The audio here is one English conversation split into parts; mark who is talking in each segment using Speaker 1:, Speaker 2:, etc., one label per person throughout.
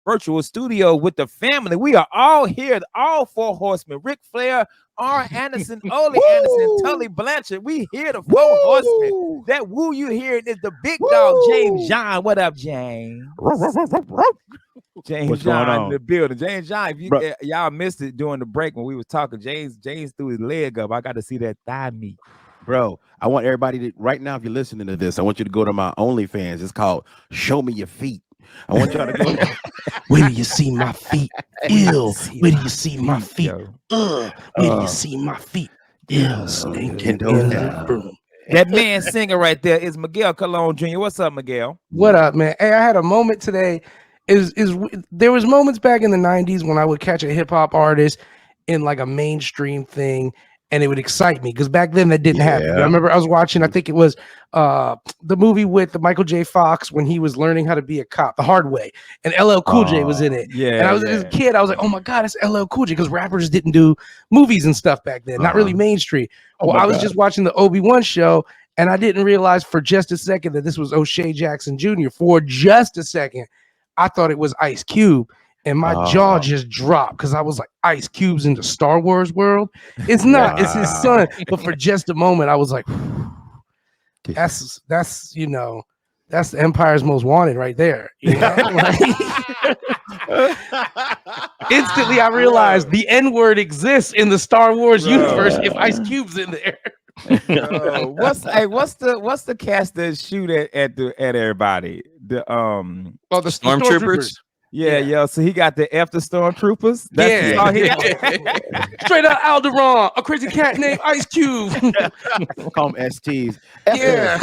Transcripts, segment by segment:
Speaker 1: virtual studio with the family. We are all here, all four horsemen: Ric Flair, R. Anderson, Ole Anderson, and Tully Blanchard. We here, the four horsemen. That woo you hearing is the big dog, James John. What up, James? James
Speaker 2: What's
Speaker 1: John
Speaker 2: going on?
Speaker 1: in the building. James John, if you y'all missed it during the break when we was talking, James threw his leg up. I got to see that thigh meat.
Speaker 2: Bro, I want everybody to, right now, if you're listening to this, I want you to go to my OnlyFans. It's called Show Me Your Feet. I want y'all to go.
Speaker 3: Where do you see my feet? Ew. Where do you see my feet? Where do you see my feet? Ew. Stinking in the room.
Speaker 1: That man singer right there is Miguel Colon Jr. What's up, Miguel?
Speaker 3: What up, man? Hey, I had a moment today. There was moments back in the 90s when I would catch a hip hop artist in like a mainstream thing, and it would excite me because back then that didn't happen. I remember I was watching, I think it was the movie with the Michael J. Fox when he was learning how to be a cop, The Hard Way, and LL Cool J was in it.
Speaker 1: Yeah,
Speaker 3: and I was as a kid, I was like, oh my god, it's LL Cool J, because rappers didn't do movies and stuff back then, not really mainstream. Well, I was just watching the Obi-Wan show, and I didn't realize for just a second that this was O'Shea Jackson Jr. For just a second, I thought it was Ice Cube. And my jaw just dropped because I was like, Ice Cube's in the Star Wars world. It's not, it's his son. But for just a moment, I was like, that's the Empire's Most Wanted right there. You know? Instantly, I realized the N-word exists in the Star Wars universe if Ice Cube's in there.
Speaker 1: What's the cast that shoot at everybody? The
Speaker 3: Stormtroopers.
Speaker 1: Yeah. So he got the after Stormtroopers. That's all he got.
Speaker 3: Straight out Alderaan, a crazy cat named Ice Cube.
Speaker 2: Call them STs.
Speaker 1: Yo.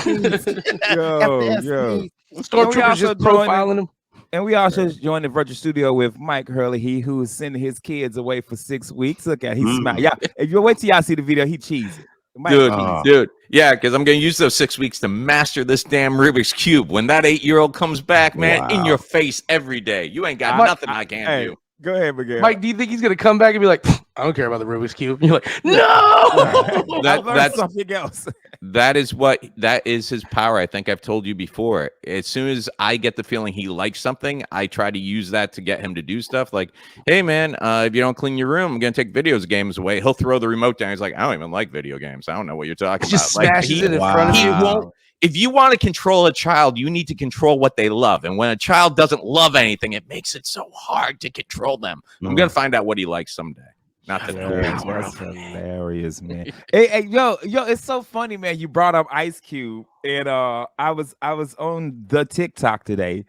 Speaker 3: Stormtroopers just profiling him.
Speaker 1: And we also joined the virtual studio with Mike Hurley, who is sending his kids away for 6 weeks. Look at he's smiling. Yeah, if you wait till y'all see the video, he cheesy.
Speaker 4: Dude, yeah, because I'm going to use those 6 weeks to master this damn Rubik's Cube. When that 8-year-old comes back, man, in your face every day. You ain't got nothing I can't do.
Speaker 1: Go ahead, Miguel.
Speaker 3: Mike, do you think he's going to come back and be like, I don't care about the Rubik's Cube? And you're like, no!
Speaker 1: That's something else.
Speaker 4: That is his power. I think I've told you before. As soon as I get the feeling he likes something, I try to use that to get him to do stuff. Like, hey, man, if you don't clean your room, I'm going to take games away. He'll throw the remote down. He's like, I don't even like video games. I don't know what you're talking about.
Speaker 3: Just smashes it in front of you.
Speaker 4: He won't. If you want to control a child, you need to control what they love. And when a child doesn't love anything, it makes it so hard to control them. I'm going to find out what he likes someday. Not that
Speaker 1: that's hilarious, man. hey, yo, it's so funny, man. You brought up Ice Cube, and I was on the TikTok today,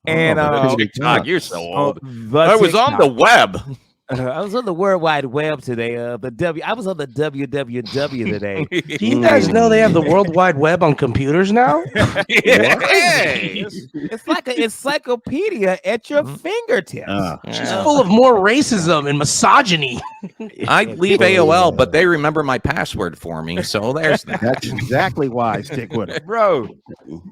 Speaker 1: and
Speaker 4: TikTok, you're so old. I was on the web.
Speaker 1: I was on the World Wide Web today. I was on the WWW today.
Speaker 3: Do you guys know they have the World Wide Web on computers now?
Speaker 1: It's like an encyclopedia at your fingertips.
Speaker 3: She's full of more racism and misogyny.
Speaker 4: I leave AOL, but they remember my password for me. So there's that.
Speaker 2: That's exactly why I stick with it,
Speaker 1: bro.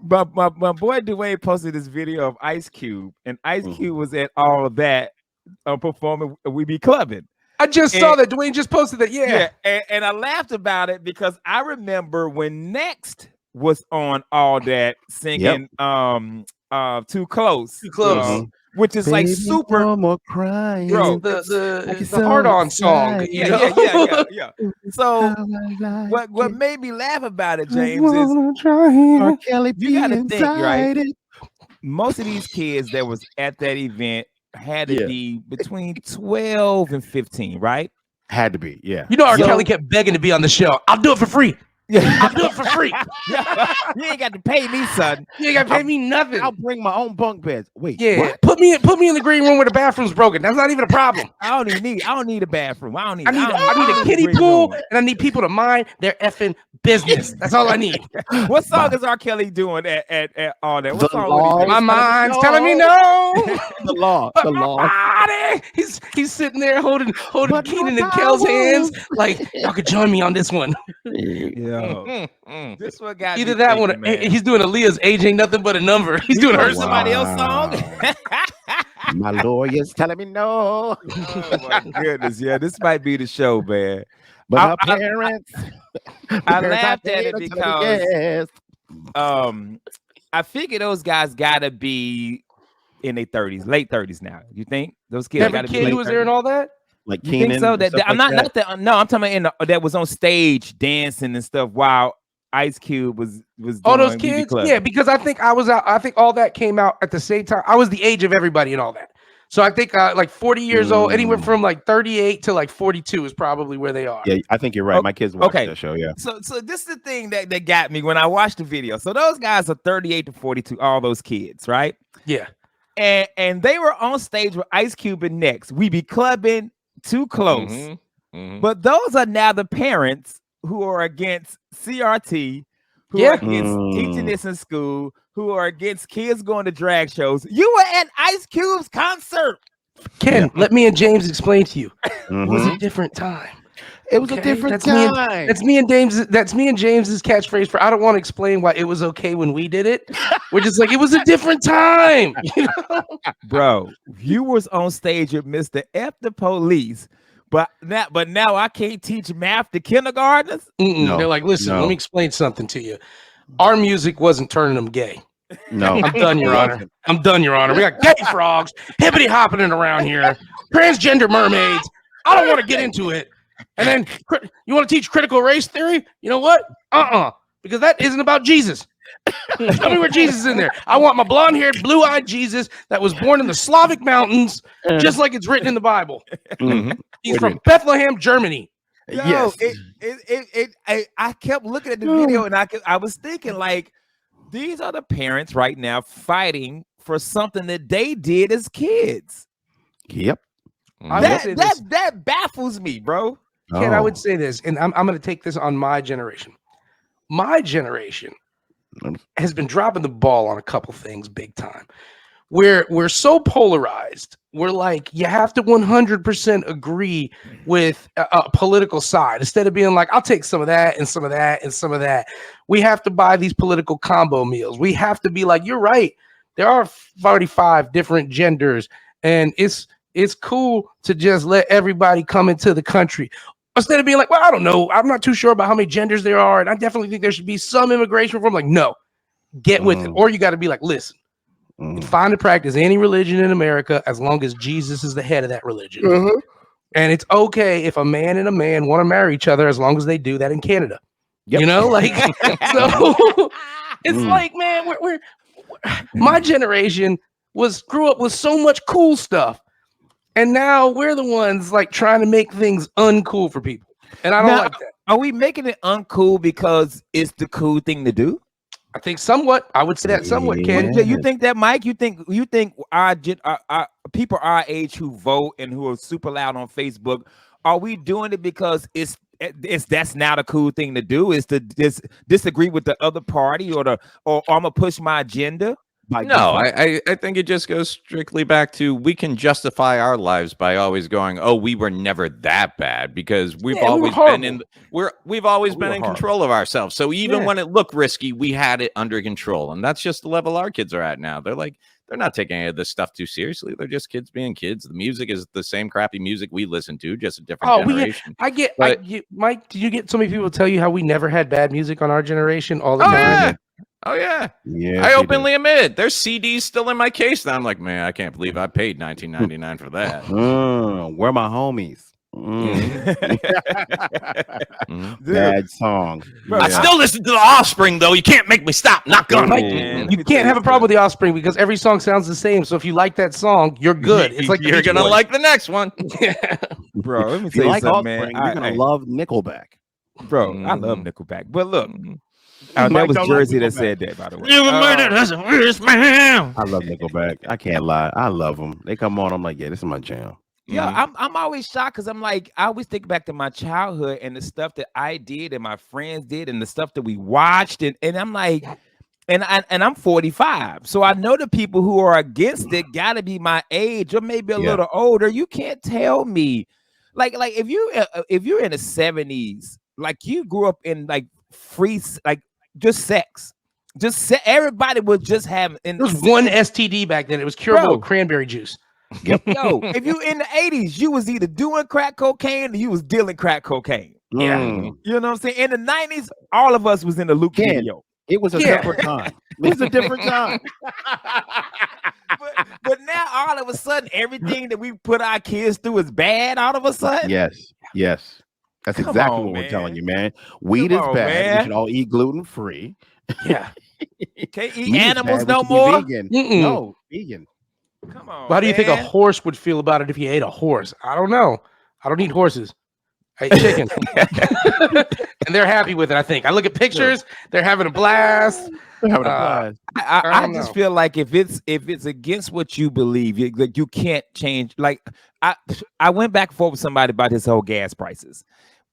Speaker 1: But my boy Dwayne posted this video of Ice Cube, and Ice Cube was at all of that. Performing We Be Clubbing.
Speaker 3: I just saw that. Dwayne just posted that. Yeah.
Speaker 1: And I laughed about it because I remember when Next was on all that singing Too Close. Which is like super
Speaker 2: crying.
Speaker 3: Bro, the hard on song.
Speaker 1: Yeah. So what made me laugh about it, James, is you gotta think, right? Most of these kids that was at that event had to be between 12 and 15, right?
Speaker 2: Had to be, yeah.
Speaker 3: You know, R. Kelly kept begging to be on the show. I'll do it for free. I'll do it for free.
Speaker 1: You ain't got to pay me, son.
Speaker 3: You ain't got to pay me nothing.
Speaker 2: I'll bring my own bunk beds. Wait,
Speaker 3: what? Put me in the green room where the bathroom's broken. That's not even a problem.
Speaker 1: I don't need a bathroom. I need
Speaker 3: a kiddie pool, and I need people to mind their effing business. That's all I need.
Speaker 1: What song is R. Kelly doing at all that? What song
Speaker 3: would he do? My mind's telling me no.
Speaker 2: The law.
Speaker 3: He's sitting there holding Keenan and Kel's hands, like y'all could join me on this one.
Speaker 1: This one got
Speaker 3: either that one. He's doing Aaliyah's "Age Ain't Nothing But a Number." He's doing her
Speaker 1: somebody else song.
Speaker 2: My lawyer's telling me no.
Speaker 1: Oh my goodness, this might be the show, man.
Speaker 2: But my parents,
Speaker 1: I laughed at it because I figure those guys gotta be in their 30s, late 30s now. You think those kids
Speaker 3: Every
Speaker 1: got to be
Speaker 3: kid
Speaker 1: late
Speaker 3: who was there and
Speaker 1: 30s?
Speaker 3: all that.
Speaker 2: Like
Speaker 1: You think
Speaker 2: Keenan.
Speaker 1: so?
Speaker 2: and
Speaker 1: That,
Speaker 2: stuff
Speaker 1: I'm
Speaker 2: like
Speaker 1: not
Speaker 2: that?
Speaker 1: no, I'm talking about that was on stage dancing and stuff while Ice Cube was
Speaker 3: Oh,
Speaker 1: doing
Speaker 3: those
Speaker 1: BB
Speaker 3: kids?
Speaker 1: Club.
Speaker 3: Yeah, because I think I was out. I think all that came out at the same time. I was the age of everybody and all that. So I think like 40 years old, anywhere from like 38 to like 42 is probably where they are.
Speaker 2: Yeah, I think you're right. My kids watch
Speaker 1: Okay.
Speaker 2: that show. Yeah.
Speaker 1: So this is the thing that got me when I watched the video. So those guys are 38 to 42, all those kids, right?
Speaker 3: Yeah.
Speaker 1: And they were on stage with Ice Cube and Next. We be clubbing too close. But those are now the parents who are against CRT, who are against teaching this in school, who are against kids going to drag shows. You were at Ice Cube's concert.
Speaker 3: Ken, let me and James explain to you. It was a different time.
Speaker 2: It was a different
Speaker 3: that's
Speaker 2: time.
Speaker 3: That's me and James's catchphrase for I don't want to explain why it was okay when we did it. We're just like, it was a different time. You know?
Speaker 1: Bro, you was on stage with Mr. F the Police. But now I can't teach math to kindergartners.
Speaker 2: No,
Speaker 3: they're like, listen,
Speaker 2: no.
Speaker 3: let me explain something to you. Our music wasn't turning them gay.
Speaker 2: No,
Speaker 3: I'm done, Your Honor. I'm done, Your Honor. We got gay frogs, hippity hopping around here, transgender mermaids. I don't want to get into it. And then you want to teach critical race theory? You know what? Because that isn't about Jesus. Tell me where Jesus is in there. I want my blonde-haired, blue-eyed Jesus that was born in the Slavic mountains, just like it's written in the Bible. He's from Bethlehem, Germany.
Speaker 1: Yo, I kept looking at the video and I was thinking like, these are the parents right now fighting for something that they did as kids.
Speaker 2: Yep.
Speaker 1: That baffles me, bro.
Speaker 3: Ken, I would say this, and I'm going to take this on my generation. My generation has been dropping the ball on a couple things big time. We're so polarized. We're like, you have to 100% agree with a political side instead of being like, I'll take some of that and some of that and some of that. We have to buy these political combo meals. We have to be like, you're right. There are 45 different genders, and it's cool to just let everybody come into the country. Instead of being like, well, I don't know. I'm not too sure about how many genders there are, and I definitely think there should be some immigration reform. Like, no, get with it. Or you got to be like, listen, find and practice any religion in America as long as Jesus is the head of that religion. And it's okay if a man and a man want to marry each other as long as they do that in Canada. Yep. You know, like, so it's like, man, we're my generation grew up with so much cool stuff. And now we're the ones like trying to make things uncool for people. And I don't like that.
Speaker 1: Are we making it uncool because it's the cool thing to do?
Speaker 3: I think somewhat. I would say that somewhat, Ken.
Speaker 1: You think that, Mike? You think our people our age who vote and who are super loud on Facebook, are we doing it because it's that's now the cool thing to do? Is to disagree with the other party or I'm gonna push my agenda?
Speaker 4: No, I think it just goes strictly back to we can justify our lives by always going, oh, we were never that bad because we've always been in control of ourselves. So even when it looked risky, we had it under control. And that's just the level our kids are at now. They're like, they're not taking any of this stuff too seriously. They're just kids being kids. The music is the same crappy music we listen to, just a different generation.
Speaker 3: Mike, did you get so many people tell you how we never had bad music on our generation all the time?
Speaker 4: Yeah. Oh yeah, I openly admit there's CDs still in my case. Now I'm like, man, I can't believe I paid $19.99 for that.
Speaker 2: Where my homies? Bad song.
Speaker 4: I still listen to the Offspring though. You can't make me stop. Not gonna.
Speaker 3: You can't have a problem with the Offspring because every song sounds the same. So if you like that song, you're good. It's like
Speaker 4: you're gonna like the next one,
Speaker 1: bro. Let me
Speaker 2: if you
Speaker 1: tell
Speaker 2: like
Speaker 1: you something,
Speaker 2: Offspring,
Speaker 1: man.
Speaker 2: You're gonna love Nickelback,
Speaker 1: bro. I love Nickelback, but look. That was Jersey that said that, by the way.
Speaker 4: That's a worst man.
Speaker 2: I love Nickelback. I can't lie. I love them. They come on. I'm like, yeah, this is my jam.
Speaker 1: Yeah, I'm always shocked because I'm like, I always think back to my childhood and the stuff that I did and my friends did and the stuff that we watched. And I'm like, and I'm 45. So I know the people who are against it got to be my age or maybe a little older. You can't tell me. Like if you're in the 70s, like you grew up in like free, like just sex. Everybody was just having. There
Speaker 3: was one STD back then. It was curable with cranberry juice.
Speaker 1: Yo, if you in the 80s, you was either doing crack cocaine or you was dealing crack cocaine.
Speaker 3: Yeah.
Speaker 1: You know what I'm saying? In the 90s, all of us was in the Luke video.
Speaker 2: It was a different time. It was a different time.
Speaker 1: but of a sudden everything that we put our kids through is bad all of a sudden?
Speaker 2: Yes. That's
Speaker 1: Come
Speaker 2: exactly
Speaker 1: on,
Speaker 2: what we're
Speaker 1: man.
Speaker 2: telling you, man. Weed
Speaker 1: Come
Speaker 2: is
Speaker 1: on,
Speaker 2: bad. We
Speaker 1: man.
Speaker 2: should all eat gluten-free.
Speaker 3: Yeah.
Speaker 1: Can't eat
Speaker 2: Meat is
Speaker 1: animals
Speaker 2: bad. We
Speaker 1: no
Speaker 2: should be
Speaker 1: more.
Speaker 2: vegan.
Speaker 3: Mm-mm.
Speaker 2: No, vegan.
Speaker 1: Come on.
Speaker 3: How do you think a
Speaker 1: man.
Speaker 3: horse would feel about it if he ate a horse? I don't know. I don't eat horses. I eat chicken. And they're happy with it, I think. I look at pictures, they're having a blast.
Speaker 2: We're having a blast.
Speaker 1: I
Speaker 3: don't
Speaker 1: just
Speaker 3: know.
Speaker 1: feel like if it's against what you believe, you can't change. Like I went back and forth with somebody about this whole gas prices.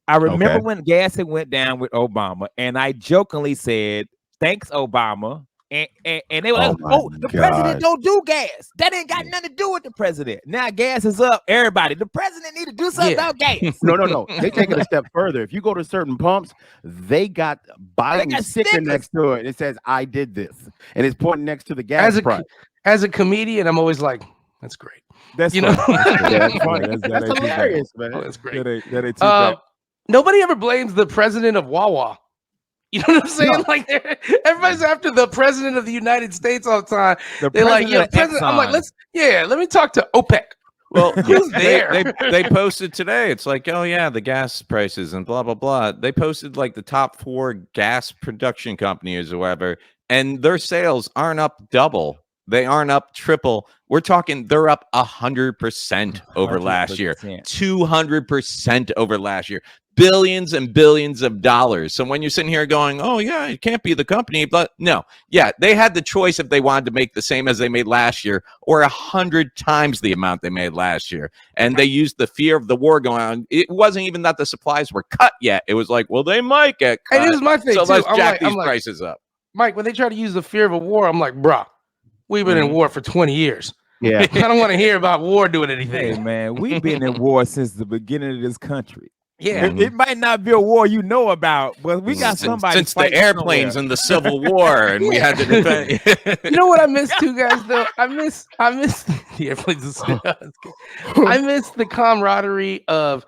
Speaker 1: I remember when gas had went down with Obama, and I jokingly said, "Thanks, Obama." And they were like, "Oh, the president don't do gas. That ain't got nothing to do with the president." Now gas is up. Everybody, the president need to do something about gas.
Speaker 2: No. They take it a step further. If you go to certain pumps, they got Biden sticker next to it. It says, "I did this," and it's pointing next to the gas price.
Speaker 3: As a comedian, I'm always like, "That's great."
Speaker 1: That's
Speaker 3: you know,
Speaker 2: that's hilarious, man.
Speaker 3: Oh, that's great.
Speaker 1: That ain't too bad.
Speaker 3: Nobody ever blames the president of Wawa. You know what I'm saying?
Speaker 2: No.
Speaker 3: Like everybody's after the president of the United States all the time. They're like,
Speaker 1: president of
Speaker 3: president. I'm like,
Speaker 1: Exxon.
Speaker 3: let me talk to OPEC.
Speaker 4: Well,
Speaker 3: who's there?
Speaker 4: They posted today. It's like, oh yeah, the gas prices and blah blah blah. They posted like the top 4 gas production companies or whatever, and their sales aren't up double. They aren't up triple. We're talking they're up 100% over last year, 200% over last year, billions and billions of dollars. So when you're sitting here going, oh yeah, it can't be the company, but no, yeah, they had the choice if they wanted to make the same as they made last year or 100 times the amount they made last year. And they used the fear of the war going on. It wasn't even that the supplies were cut yet. It was like, well, they might get cut.
Speaker 3: And this is my thing,
Speaker 4: so
Speaker 3: too.
Speaker 4: let's
Speaker 3: I'm
Speaker 4: jack
Speaker 3: like,
Speaker 4: these prices up.
Speaker 3: Mike, when they try to use the fear of a war, I'm like, bruh, we've been in war for 20 years.
Speaker 2: Yeah.
Speaker 3: I don't want to hear about war doing anything.
Speaker 1: Hey, man, we've been in war since the beginning of this country.
Speaker 3: Yeah.
Speaker 1: It might not be a war you know about, but we got somebody
Speaker 4: since the airplanes and the Civil War, and we had to defend.
Speaker 3: You know what I miss too, guys? Though I miss the airplanes. I miss the camaraderie of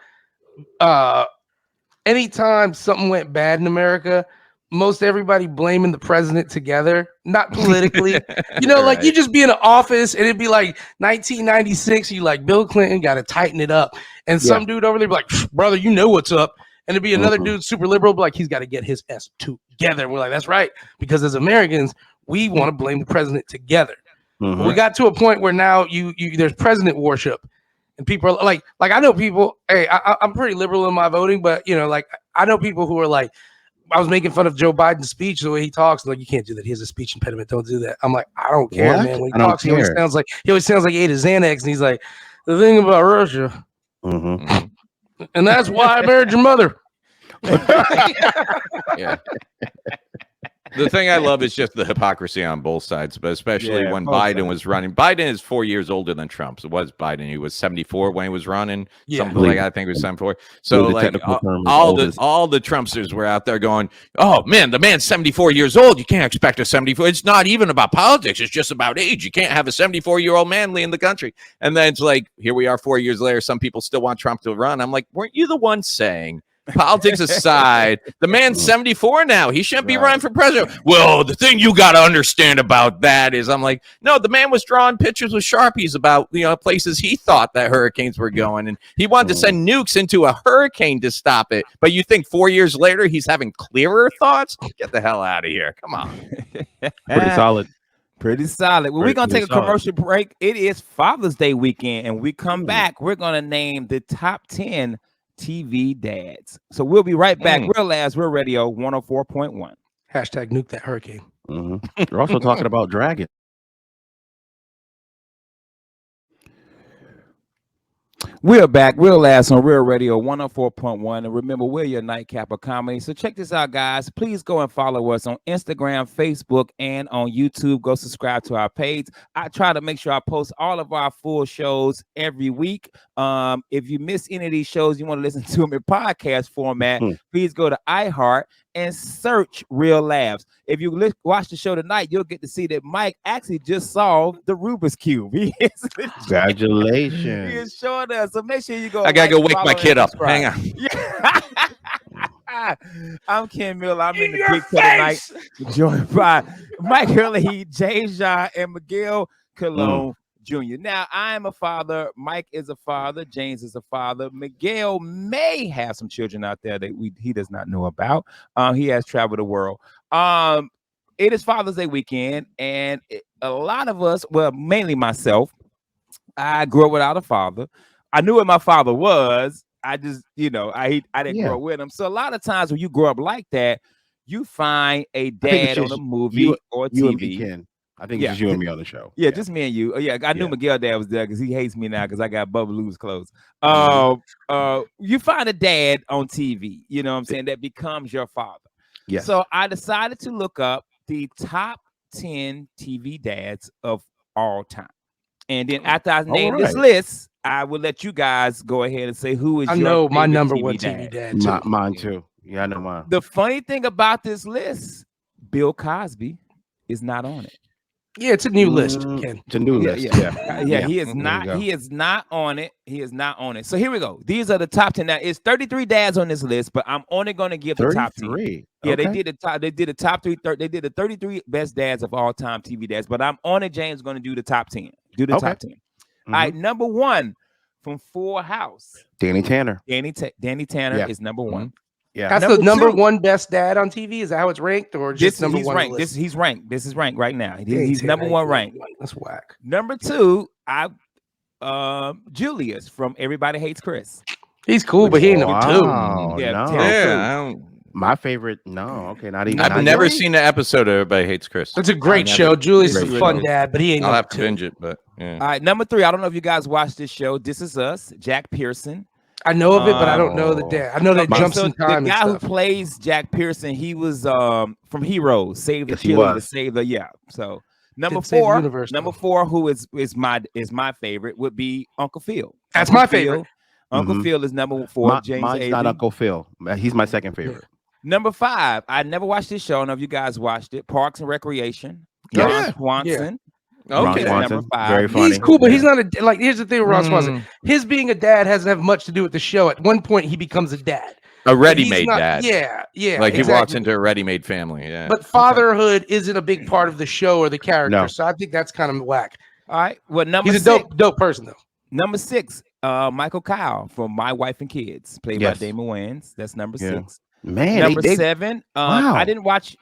Speaker 3: anytime something went bad in America, most everybody blaming the president together, not politically. You know, like you just be in an office and it'd be like 1996. You like Bill Clinton got to tighten it up, and some dude over there be like, brother, you know what's up. And it'd be another dude super liberal, like he's got to get his S together. And we're like, that's right, because as Americans, we want to blame the president together. But we got to a point where now there's president worship, and people are like I know people. Hey, I'm pretty liberal in my voting, but you know, like I know people who are like. I was making fun of Joe Biden's speech, the way he talks. Like, you can't do that. He has a speech impediment. Don't do that. I'm like, I don't care, man. When he talks, he always sounds like he ate a Xanax, and he's like, the thing about Russia, and that's why I married your mother.
Speaker 4: Yeah. The thing I love is just the hypocrisy on both sides, but especially when Biden was running. Biden is 4 years older than Trump. So it was Biden. He was 74 when he was running. Something like I think it was 74. So like all the Trumpsters were out there going, oh man, the man's 74 years old. You can't expect a 74. It's not even about politics. It's just about age. You can't have a 74-year-old man leading the country. And then it's like, here we are 4 years later. Some people still want Trump to run. I'm like, weren't you the one saying, politics aside, the man's 74 now. He shouldn't be running for president. Well, the thing you got to understand about that is, I'm like, no, the man was drawing pictures with Sharpies about, places he thought that hurricanes were going, and he wanted to send nukes into a hurricane to stop it. But you think 4 years later he's having clearer thoughts? Get the hell out of here. Come on.
Speaker 2: Pretty solid.
Speaker 1: Pretty solid. Well, we're going to take a commercial break. It is Father's Day weekend, and we come back. We're going to name the top 10 TV dads. So we'll be right back. Real Labs, Real Radio 104.1.
Speaker 3: Hashtag nuke that hurricane.
Speaker 2: We're also talking about Dragon.
Speaker 1: We're back. Real Labs on Real Radio 104.1. And remember, we're your nightcap of comedy. So check this out, guys. Please go and follow us on Instagram, Facebook, and on YouTube. Go subscribe to our page. I try to make sure I post all of our full shows every week. If you miss any of these shows, you want to listen to them in podcast format, please go to iHeart and search Real Labs. If you watch the show tonight, you'll get to see that Mike actually just solved the Rubik's Cube.
Speaker 2: Congratulations.
Speaker 1: He is showing us. So make sure you go.
Speaker 4: I got to go wake my kid up. Hang on.
Speaker 1: I'm Ken Miller. I'm in the Big tonight, joined by Mike Hurley, James John, and Miguel Colon. Jr. Now, I am a father. Mike is a father. James is a father. Miguel may have some children out there that he does not know about. He has traveled the world. It is Father's Day weekend, and a lot of us, well, mainly myself, I grew up without a father. I knew what my father was. I just, I didn't grow up with him. So a lot of times when you grow up like that, you find a dad on a movie or TV.
Speaker 2: You and me, Ken. I think it's just you and me on the show.
Speaker 1: Yeah, just me and you. Yeah, I knew Miguel dad was there because he hates me now because I got Bubba Lou's clothes. You find a dad on TV, you know what I'm saying, that becomes your father.
Speaker 2: Yes.
Speaker 1: So I decided to look up the top 10 TV dads of all time. And then after I name this list, I will let you guys go ahead and say who is your
Speaker 3: my number
Speaker 1: TV
Speaker 3: one
Speaker 1: dad.
Speaker 3: TV dad too.
Speaker 2: Mine too. Yeah, I know mine.
Speaker 1: The funny thing about this list, Bill Cosby is not on it.
Speaker 3: Yeah, it's a new list, Ken.
Speaker 2: It's a new list.
Speaker 1: Yeah. He is not. He is not on it. He is not on it. So here we go. These are the top 10. Now it's 33 dads on this list, but I'm only going to give the top 10. Yeah, okay. They did the top 3. They did the 33 best dads of all time TV dads, but I'm on it. James going to do the top 10. Do the top 10. All right, number 1 from Full House.
Speaker 2: Danny Tanner.
Speaker 1: Danny Tanner is number 1.
Speaker 3: Yeah, that's the number 2 best dad on TV. Is that how it's ranked, or just number 1?
Speaker 1: Ranked. He's ranked. This is ranked right now. He's number 1 ranked.
Speaker 3: That's whack.
Speaker 1: Number 2, Julius from Everybody Hates Chris.
Speaker 3: He's cool, but he ain't number 2.
Speaker 1: Yeah,
Speaker 2: my favorite. No, okay, not even.
Speaker 4: I've never seen the episode of Everybody Hates Chris.
Speaker 3: That's a great show. Julius is a fun dad, but he ain't.
Speaker 4: I'll have to binge it, but yeah.
Speaker 1: All right, number 3. I don't know if you guys watched this show. This Is Us. Jack Pearson.
Speaker 3: I know of it, but I don't know the dad. I know that jumps in time.
Speaker 1: The guy who plays Jack Pearson, he was from Heroes, Save the Children, to save the So number 4, who is my favorite, would be Uncle Phil.
Speaker 3: That's my favorite.
Speaker 1: Uncle Phil is number 4.
Speaker 2: Mine's not Uncle Phil. He's my second favorite.
Speaker 1: Number 5, I never watched this show. I don't know if you guys watched it. Parks and Recreation. Ron Swanson.
Speaker 3: Okay,
Speaker 1: number 5.
Speaker 2: Very funny.
Speaker 3: He's cool, but he's not here's the thing with Ron Swanson. His being a dad hasn't have much to do with the show. At one point, he becomes a dad.
Speaker 4: A ready-made dad.
Speaker 3: Yeah.
Speaker 4: Like he walks into a ready-made family. Yeah.
Speaker 3: But fatherhood isn't a big part of the show or the character. No. So I think that's kind of whack.
Speaker 1: All right. Well,
Speaker 3: he's a dope person, though.
Speaker 1: Number 6, Michael Kyle from My Wife and Kids, played by Damon Wayans. That's number 6.
Speaker 2: Man,
Speaker 1: number 7. Wow. I didn't watch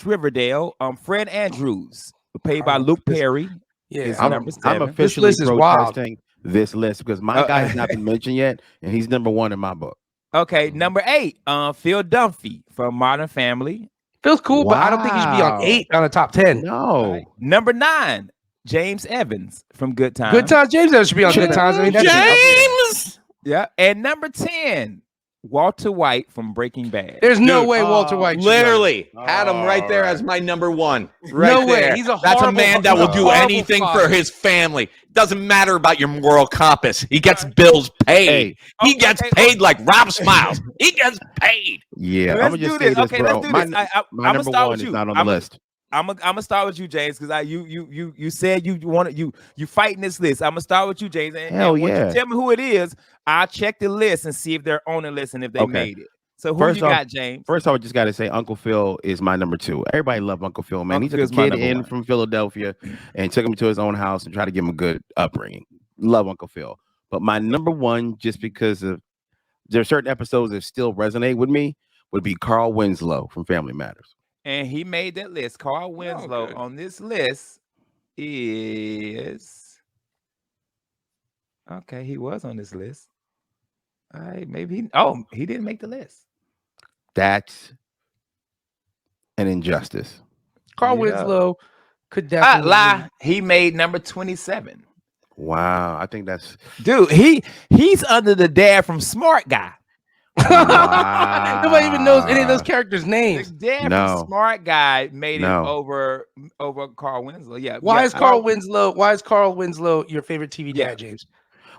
Speaker 1: Riverdale. Fred Andrews, played by Luke Perry.
Speaker 2: Yeah, I'm officially protesting this list because my guy has not been mentioned yet, and he's number 1 in my book.
Speaker 1: Okay, number 8, Phil Dunphy from Modern Family.
Speaker 3: Phil's cool, but I don't think he should be on 8 on the top 10.
Speaker 2: No.
Speaker 1: Right. Number 9, James Evans from Good Times.
Speaker 3: Good Times. James Evans should be on Good Times. I mean, that's
Speaker 4: James.
Speaker 1: Yeah, and number 10, Walter White from Breaking Bad.
Speaker 3: There's no way Walter White
Speaker 4: literally had him right there as my number 1. Right
Speaker 3: no
Speaker 4: there.
Speaker 3: Way. He's
Speaker 4: That's a man that will do anything for his family. Doesn't matter about your moral compass. He gets bills paid. He gets paid like Rob Smiles. He gets paid.
Speaker 2: Yeah, I'm gonna just say this, bro. My number 1 is not on the list.
Speaker 1: I'm gonna start with you, James, because you said you fighting this list. I'm gonna start with you, James. And when you tell me who it is, I'll check the list and see if they're on the list and if they made it. So who you got, James?
Speaker 2: First off, I just gotta say Uncle Phil is my number 2. Everybody love Uncle Phil, man. He took a kid in from Philadelphia and took him to his own house and tried to give him a good upbringing. Love Uncle Phil. But my number 1, just because of there are certain episodes that still resonate with me, would be Carl Winslow from Family Matters.
Speaker 1: And he made that list. Carl Winslow on this list is okay. He was on this list. All right, maybe he didn't make the list.
Speaker 2: That's an injustice.
Speaker 3: Carl Winslow could definitely
Speaker 1: lie. He made number 27.
Speaker 2: Wow, I think that's
Speaker 1: he's under the dad from Smart Guy.
Speaker 2: Wow.
Speaker 3: Nobody even knows any of those characters' names.
Speaker 1: The dad from Smart Guy made it over Carl Winslow. Yeah.
Speaker 3: Why is Carl Winslow your favorite TV dad, James?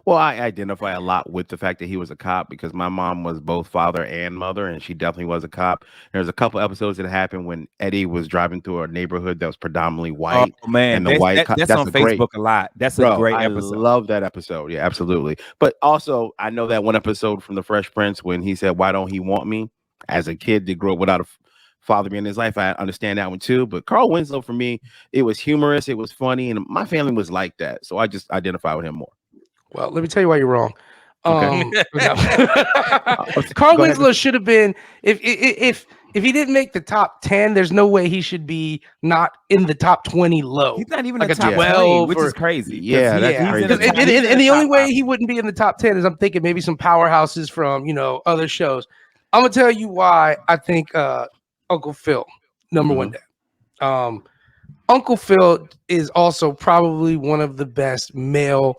Speaker 2: Well, I identify a lot with the fact that he was a cop because my mom was both father and mother, and she definitely was a cop. There's a couple episodes that happened when Eddie was driving through a neighborhood that was predominantly white.
Speaker 1: Oh man,
Speaker 2: and
Speaker 1: that's on Facebook a lot. That's a great episode.
Speaker 2: I love that episode. Yeah, absolutely. But also, I know that one episode from The Fresh Prince when he said, "Why don't he want me?" As a kid that grew up without a father being in his life. I understand that one too. But Carl Winslow, for me, it was humorous, it was funny, and my family was like that. So I just identify with him more.
Speaker 3: Well, let me tell you why you're wrong.
Speaker 2: Okay.
Speaker 3: Carl Winslow should have been if he didn't make the top 10, there's no way he should be not in the top 20 low.
Speaker 1: He's not even
Speaker 3: like
Speaker 1: a
Speaker 3: a
Speaker 1: top
Speaker 3: 12,
Speaker 1: which is crazy.
Speaker 2: Yeah, that's crazy.
Speaker 3: And the only way he wouldn't be in the top 10 is I'm thinking maybe some powerhouses from other shows. I'm gonna tell you why I think Uncle Phil, number one dad. Uncle Phil is also probably one of the best male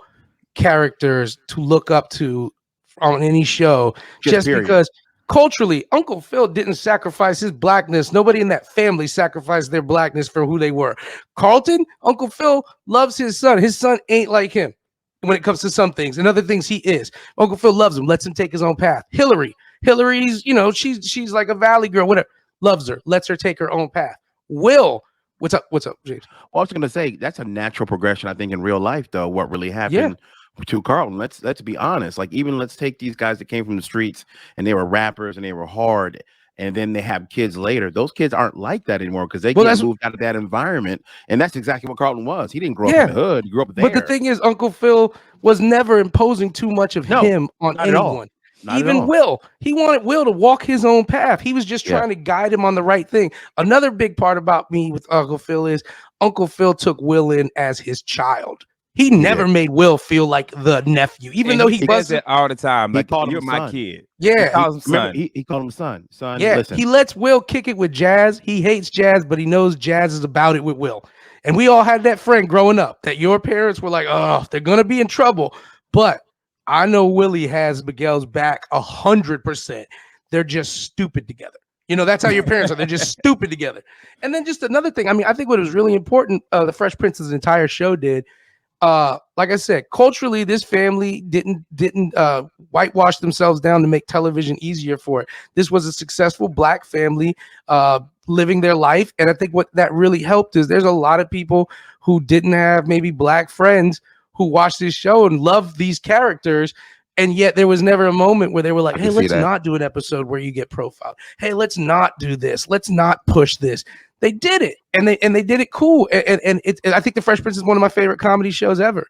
Speaker 3: characters to look up to on any show, just because culturally Uncle Phil didn't sacrifice his blackness. Nobody in that family sacrificed their blackness for who they were. Carlton, Uncle Phil loves his son. His son ain't like him when it comes to some things, and other things he is. Uncle Phil loves him, lets him take his own path. Hillary's she's like a valley girl, whatever, loves her, lets her take her own path. Will, what's up, James?
Speaker 2: Well, I was gonna say that's a natural progression, I think, in real life, though. What really happened to Carlton? Let's be honest. Like, even let's take these guys that came from the streets and they were rappers and they were hard, and then they have kids later. Those kids aren't like that anymore because they get moved out of that environment, and that's exactly what Carlton was. He didn't grow up in the hood; he grew up there.
Speaker 3: But the thing is, Uncle Phil was never imposing too much of him on anyone. Even Will, he wanted Will to walk his own path. He was just trying to guide him on the right thing. Another big part about me with Uncle Phil is Uncle Phil took Will in as his child. He never made Will feel like the nephew, even though he does it
Speaker 1: all the time. Like,
Speaker 2: called
Speaker 1: you're
Speaker 2: him
Speaker 1: my
Speaker 2: son.
Speaker 1: kid.
Speaker 3: Yeah,
Speaker 1: he called him son.
Speaker 2: He called him son.
Speaker 3: Yeah,
Speaker 2: listen.
Speaker 3: he lets Will kick it with Jazz. He hates Jazz, but he knows Jazz is about it with Will. And we all had that friend growing up that your parents were like, oh, they're gonna be in trouble. But I know Willie has Miguel's back 100%. They're just stupid together. That's how your parents are. They're just stupid together. And then just another thing. I mean, I think what was really important, the Fresh Prince's entire show did. Like I said, culturally, this family didn't whitewash themselves down to make television easier for it. This was a successful Black family living their life. And I think what that really helped is there's a lot of people who didn't have maybe Black friends who watched this show and loved these characters. And yet there was never a moment where they were like, hey, let's not do an episode where you get profiled. Hey, let's not do this. Let's not push this. They did it, and they did it cool. And I think The Fresh Prince is one of my favorite comedy shows ever.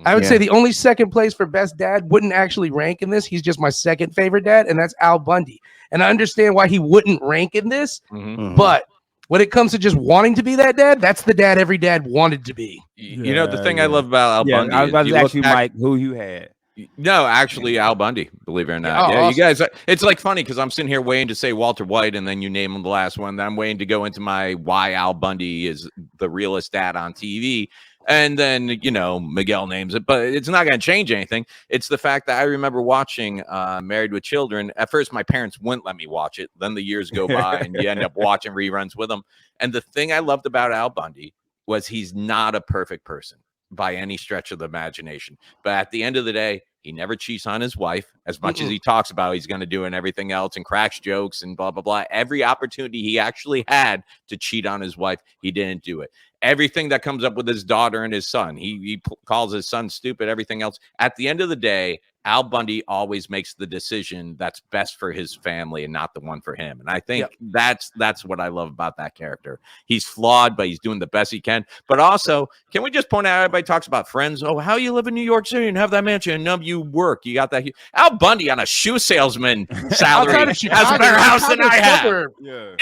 Speaker 3: I would say the only second place for best dad wouldn't actually rank in this. He's just my second favorite dad, and that's Al Bundy. And I understand why he wouldn't rank in this, but when it comes to just wanting to be that dad, that's the dad every dad wanted to be.
Speaker 4: The thing I love about Al Bundy,
Speaker 1: I was about to ask you, Mike, who you had.
Speaker 4: No, actually, Al Bundy, believe it or not. Awesome. You guys, it's like funny because I'm sitting here waiting to say Walter White, and then you name him the last one. Then I'm waiting to go into my why Al Bundy is the realest dad on TV. And then, Miguel names it, but it's not going to change anything. It's the fact that I remember watching Married with Children. At first, my parents wouldn't let me watch it. Then the years go by and you end up watching reruns with them. And the thing I loved about Al Bundy was he's not a perfect person by any stretch of the imagination. But at the end of the day, he never cheats on his wife as much as he talks about he's going to do and everything else and cracks jokes and blah, blah, blah. Every opportunity he actually had to cheat on his wife, he didn't do it. Everything that comes up with his daughter and his son, he calls his son stupid, everything else. At the end of the day, Al Bundy always makes the decision that's best for his family and not the one for him. And I think that's what I love about that character. He's flawed, but he's doing the best he can. But also, can we just point out, everybody talks about Friends. Oh, how you live in New York City and have that mansion and none of you work. You got that. Al Bundy on a shoe salesman salary has a better house than I have.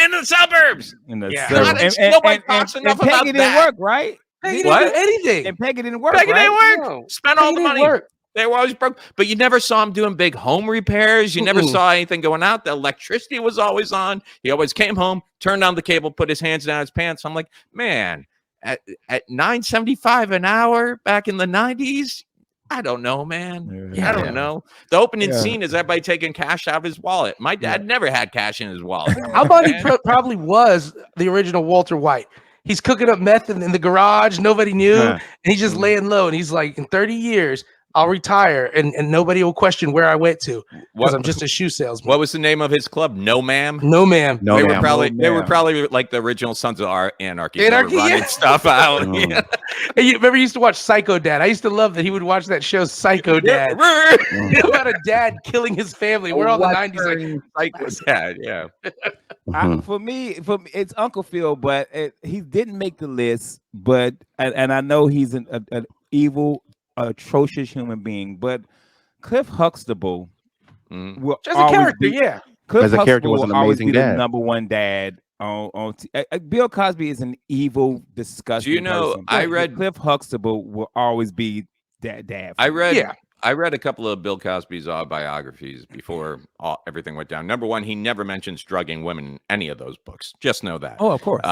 Speaker 4: In the suburbs. Nobody talks enough about
Speaker 1: Peggy
Speaker 4: that.
Speaker 1: Didn't work, right?
Speaker 3: Peggy didn't do anything.
Speaker 1: And Peggy didn't work,
Speaker 4: Peggy didn't work.
Speaker 3: No.
Speaker 4: Spent all the money. They were always broke, but you never saw him doing big home repairs. You never saw anything going out. The electricity was always on. He always came home, turned on the cable, put his hands down his pants. I'm like, man, at $9.75 an hour back in the 90s, I don't know, man. I don't know. The opening scene is everybody taking cash out of his wallet. My dad never had cash in his wallet.
Speaker 3: Al Bundy probably was the original Walter White. He's cooking up meth in the garage. Nobody knew. And he's just laying low. And he's like, in 30 years, I'll retire and nobody will question where I went to because I'm just a shoe salesman.
Speaker 4: What was the name of his club? No, ma'am.
Speaker 3: No, ma'am.
Speaker 4: They were probably like the original Sons of Anarchy. Running stuff out. And
Speaker 3: you remember you used to watch Psycho Dad? I used to love that he would watch that show Psycho Dad. About a dad killing his family. We're all the 90s like
Speaker 4: Psycho Dad. Yeah.
Speaker 1: For me, it's Uncle Phil, but he didn't make the list. But and I know he's an evil, atrocious human being. But Cliff Huxtable will
Speaker 3: Just a
Speaker 1: always
Speaker 3: character,
Speaker 1: be.
Speaker 3: yeah.
Speaker 1: Cliff
Speaker 2: As a character,
Speaker 1: Huxtable
Speaker 2: was
Speaker 1: will
Speaker 2: an
Speaker 1: always
Speaker 2: amazing
Speaker 1: be the
Speaker 2: dad.
Speaker 1: number one dad on Bill Cosby is an evil, disgusting
Speaker 4: Do you know?
Speaker 1: person.
Speaker 4: I
Speaker 1: But
Speaker 4: read
Speaker 1: Cliff Huxtable will always be that dad.
Speaker 4: I read
Speaker 3: Yeah.
Speaker 4: I read a couple of Bill Cosby's autobiographies before everything went down. Number one, he never mentions drugging women in any of those books. Just know that.
Speaker 1: Oh, of course.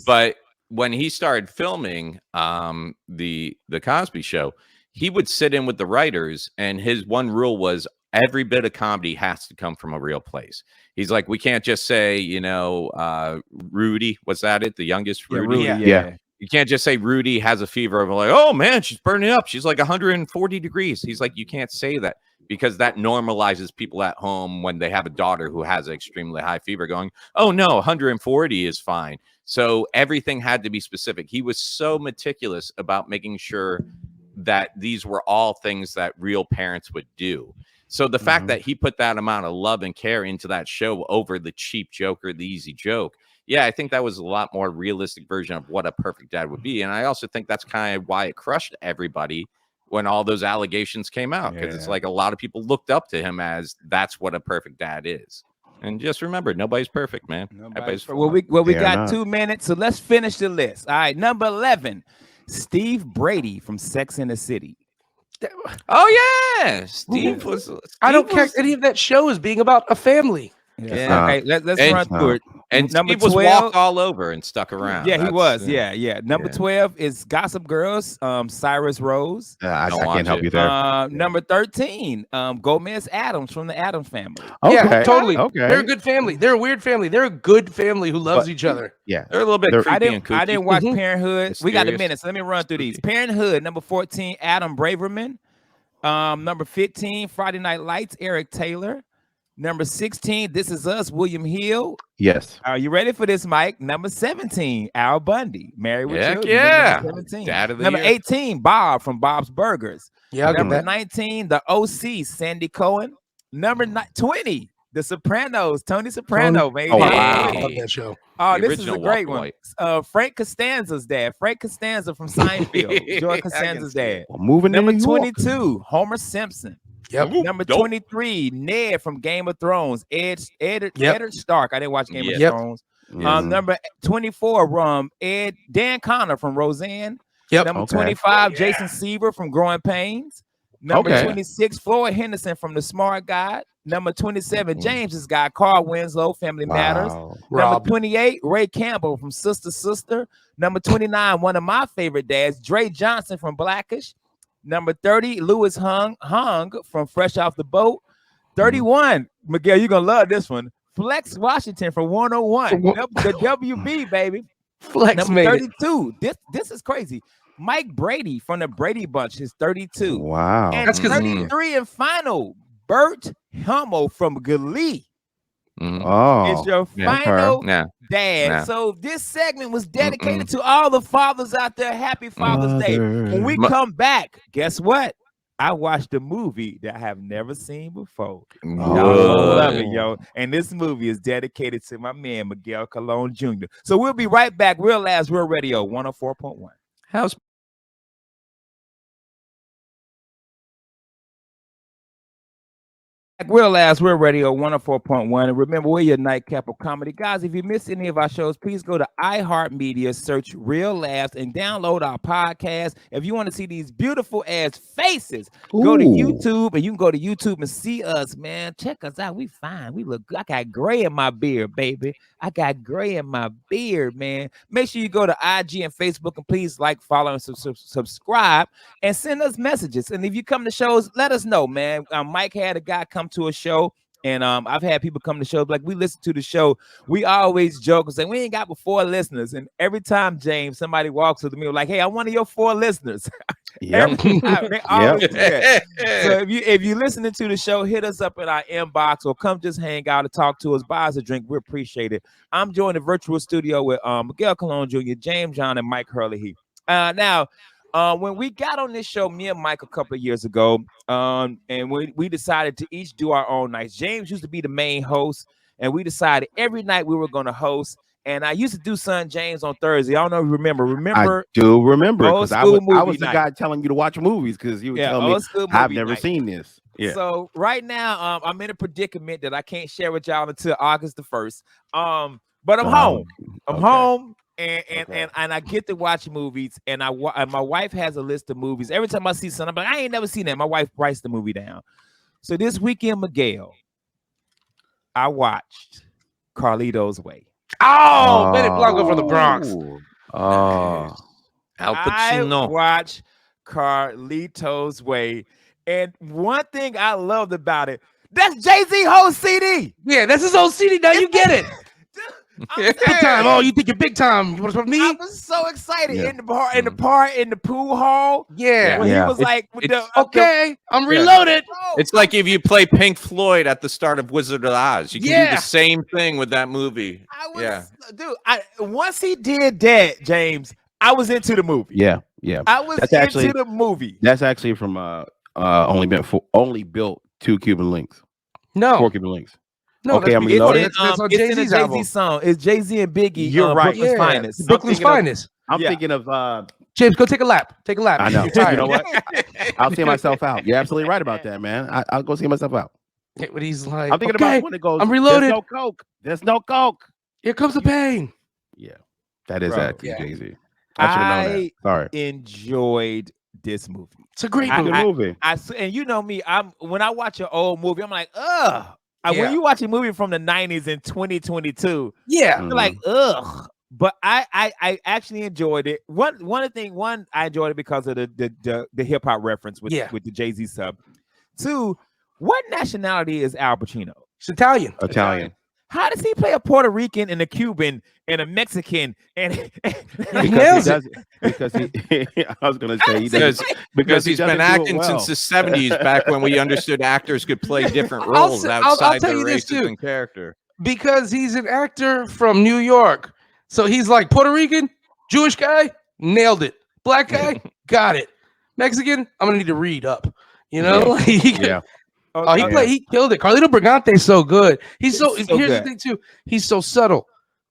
Speaker 4: But when he started filming the Cosby Show, he would sit in with the writers, and his one rule was every bit of comedy has to come from a real place. He's like, we can't just say, Rudy, was that it? The youngest Rudy?
Speaker 1: Yeah.
Speaker 4: You can't just say Rudy has a fever of like, oh man, she's burning up. She's like 140 degrees. He's like, you can't say that because that normalizes people at home when they have a daughter who has an extremely high fever going, oh no, 140 is fine. So everything had to be specific. He was so meticulous about making sure that these were all things that real parents would do. So the fact that he put that amount of love and care into that show over the cheap joke or the easy joke, yeah, I think that was a lot more realistic version of what a perfect dad would be. And I also think that's kind of why it crushed everybody when all those allegations came out, because it's like a lot of people looked up to him as that's what a perfect dad is. And just remember, nobody's perfect, man. Everybody's
Speaker 1: well, we got 2 minutes, so let's finish the list. All right, number 11, Steve Brady from Sex and the City.
Speaker 4: Oh yeah, Steve was.
Speaker 3: I don't catch any of that show as being about a family.
Speaker 1: Yeah. Okay, let's run through it.
Speaker 4: And
Speaker 1: number
Speaker 4: Steve was
Speaker 1: 12,
Speaker 4: walked all over and stuck around.
Speaker 1: Yeah, he was. Yeah. Number 12 is Gossip Girls, Cyrus Rose.
Speaker 2: I can't help you there.
Speaker 1: Number 13, Gomez Adams from the Adams Family.
Speaker 2: Okay.
Speaker 3: Yeah, totally.
Speaker 2: Okay.
Speaker 3: They're a good family. They're a weird family. They're a good family who loves each other.
Speaker 2: Yeah.
Speaker 4: They're a little bit creepy and kooky.
Speaker 1: I didn't watch Parenthood.
Speaker 4: Mysterious.
Speaker 1: We got a minute, so let me run through these. Parenthood, number 14, Adam Braverman. Number 15, Friday Night Lights, Eric Taylor. Number 16, This Is Us, William Hill.
Speaker 2: Yes.
Speaker 1: Are you ready for this, Mike? Number 17, Al Bundy, Married with Children.
Speaker 4: Yeah.
Speaker 1: Number 17.
Speaker 4: Dad of the
Speaker 1: Number
Speaker 4: year.
Speaker 1: 18, Bob from Bob's Burgers.
Speaker 3: Yeah, I'll get
Speaker 1: Number
Speaker 3: that.
Speaker 1: 19, The OC, Sandy Cohen. Number 20, The Sopranos, Tony Soprano, baby.
Speaker 2: Oh, wow.
Speaker 3: I love that show.
Speaker 1: Oh,
Speaker 4: The
Speaker 1: this is a
Speaker 4: original
Speaker 1: great
Speaker 4: Walker
Speaker 1: one. Frank Costanza's dad. Frank Costanza from Seinfeld. George Costanza's dad.
Speaker 2: Well, moving
Speaker 1: Number
Speaker 2: to New York.
Speaker 1: 22, Homer Simpson.
Speaker 3: Yep.
Speaker 1: Number 23, Ned from Game of Thrones. Eddard Stark. I didn't watch Game of Thrones. Number 24, Dan Connor from Roseanne.
Speaker 3: Yep.
Speaker 1: Number 25, Jason Seaver from Growing Pains. Number 26, Floyd Henderson from The Smart Guy. Number 27, James's guy, Carl Winslow, Family Matters. Number 28, Ray Campbell from Sister. Number 29, one of my favorite dads, Dre Johnson from Blackish. Number 30, Louis Hung from Fresh Off the Boat. 31, Miguel, you're going to love this one. Flex Washington from 101. The WB, baby.
Speaker 3: Flex
Speaker 1: Number
Speaker 3: made
Speaker 1: 32. This is crazy. Mike Brady from the Brady Bunch is 32.
Speaker 2: Wow.
Speaker 1: And
Speaker 3: That's 'cause
Speaker 1: 33 and final, Bert Hummel from Glee.
Speaker 2: Oh.
Speaker 1: It's your final dad.
Speaker 4: Yeah.
Speaker 1: So this segment was dedicated to all the fathers out there. Happy Father's Day. When we come back, guess what? I watched a movie that I have never seen before. Y'all love it, yo. And this movie is dedicated to my man, Miguel Colon Jr. So we'll be right back. Real Labs, Real Radio, 104.1.
Speaker 4: How's
Speaker 1: Real Labs, Real Radio 104.1. And remember, we're your nightcap of comedy. Guys, if you missed any of our shows, please go to iHeartMedia, search Real Labs, and download our podcast. If you want to see these beautiful ass faces, go to YouTube, and you can go to YouTube and see us, man. Check us out. We fine. We look good. I got gray in my beard, baby. I got gray in my beard, man. Make sure you go to IG and Facebook, and please like, follow, and subscribe, and send us messages. And if you come to shows, let us know, man. Mike had a guy come to a show, and I've had people come to shows like, we listen to the show, we always joke and say we ain't got but 4 listeners, and every time, James, somebody walks with me like, hey, I'm one of your 4 listeners.
Speaker 2: Yep.
Speaker 1: They always do that. So if you listening to the show, hit us up in our inbox or come just hang out and talk to us, buy us a drink. We appreciate it. I'm joined in the virtual studio with Miguel Colon Jr., James John, and Mike Hurley. Now, when we got on this show, me and Mike, a couple of years ago, and we decided to each do our own nights. James used to be the main host, and we decided every night we were going to host. And I used to do Son James on Thursday. I don't know if you remember.
Speaker 2: I do remember
Speaker 1: old
Speaker 2: because
Speaker 1: school
Speaker 2: I
Speaker 1: movie
Speaker 2: was the
Speaker 1: night.
Speaker 2: guy telling you to watch movies because you would tell me
Speaker 1: old school
Speaker 2: I've
Speaker 1: movie
Speaker 2: never
Speaker 1: night.
Speaker 2: seen this. Yeah.
Speaker 1: So right now, I'm in a predicament that I can't share with y'all until August the 1st. But I'm home. I'm home, and I get to watch movies. And my wife has a list of movies. Every time I see something, I'm like, I ain't never seen that. My wife writes the movie down. So this weekend, Miguel, I watched Carlito's Way.
Speaker 3: Oh, Benny Blanco from the Bronx.
Speaker 2: Oh,
Speaker 4: Al Pacino.
Speaker 1: I watched Carlito's Way, and one thing I loved about it, that's Jay-Z whole CD.
Speaker 3: Yeah, that's his old CD. Now you get it.
Speaker 1: I'm
Speaker 3: Big time. Oh, you think you're big time? You want to talk to me?
Speaker 1: I was so excited
Speaker 2: Yeah.
Speaker 1: in the pool hall.
Speaker 3: Yeah.
Speaker 1: When he was like, with the,
Speaker 3: Okay, I'm reloaded.
Speaker 4: It's like if you play Pink Floyd at the start of Wizard of Oz. You can do the same thing with that movie.
Speaker 1: Dude, once he did that, James, I was into the movie.
Speaker 2: yeah.
Speaker 1: I was into the movie.
Speaker 2: That's actually from only built 2 Cuban links.
Speaker 3: No,
Speaker 2: 4 Cuban links.
Speaker 3: no.
Speaker 2: Okay, I'm
Speaker 3: that's
Speaker 2: reloaded.
Speaker 3: That's on
Speaker 1: It's in a
Speaker 3: Jay-Z's
Speaker 1: Jay-Z
Speaker 3: album.
Speaker 1: song. It's Jay-Z and Biggie.
Speaker 2: You're right.
Speaker 1: Brooklyn's Finest.
Speaker 3: Brooklyn's Finest.
Speaker 2: I'm
Speaker 1: Yeah.
Speaker 2: thinking of
Speaker 3: James, go take a lap. Take a lap.
Speaker 2: I know.
Speaker 3: You're tired.
Speaker 2: You know what? I'll see myself out. You're absolutely right about that, man. I'll go see myself out.
Speaker 3: But he's like,
Speaker 2: I'm thinking
Speaker 3: okay,
Speaker 2: about when it goes.
Speaker 3: I'm reloaded.
Speaker 2: There's no coke. There's no coke.
Speaker 3: Here comes the pain.
Speaker 2: Yeah, that is
Speaker 1: Bro,
Speaker 2: that
Speaker 3: yeah.
Speaker 2: Jay-Z. I should have known that. Sorry.
Speaker 1: Enjoyed this movie.
Speaker 3: It's a great
Speaker 1: I-
Speaker 3: movie.
Speaker 2: Good movie.
Speaker 1: And you know me, when I watch an old movie, I'm like, ugh.
Speaker 3: Yeah.
Speaker 1: When you watch a movie from the 90s in 2022,
Speaker 3: Yeah.
Speaker 1: you're like, ugh. But I actually enjoyed it. One, I enjoyed it because of the hip hop reference with the Jay-Z sub. 2, what nationality is Al Pacino?
Speaker 3: It's Italian.
Speaker 2: Italian.
Speaker 1: How does he play a Puerto Rican and a Cuban and a Mexican? And
Speaker 3: He nails it.
Speaker 2: Because he I was gonna say he does
Speaker 4: Because he's
Speaker 2: doesn't
Speaker 4: been
Speaker 2: do it
Speaker 4: acting
Speaker 2: well.
Speaker 4: since the 70s, back when we understood actors could play different
Speaker 3: I'll
Speaker 4: roles
Speaker 3: say- I'll
Speaker 4: outside
Speaker 3: tell
Speaker 4: their
Speaker 3: you this,
Speaker 4: races
Speaker 3: too.
Speaker 4: and character.
Speaker 3: Because he's an actor from New York. So he's like Puerto Rican, Jewish guy, nailed it. Black guy, got it. Mexican, I'm gonna need to read up. You know,
Speaker 2: Yeah.
Speaker 3: he killed it. Carlito Brigante's so good. He's so
Speaker 1: He's
Speaker 3: here's
Speaker 1: so
Speaker 3: the
Speaker 1: good.
Speaker 3: thing too. He's so subtle.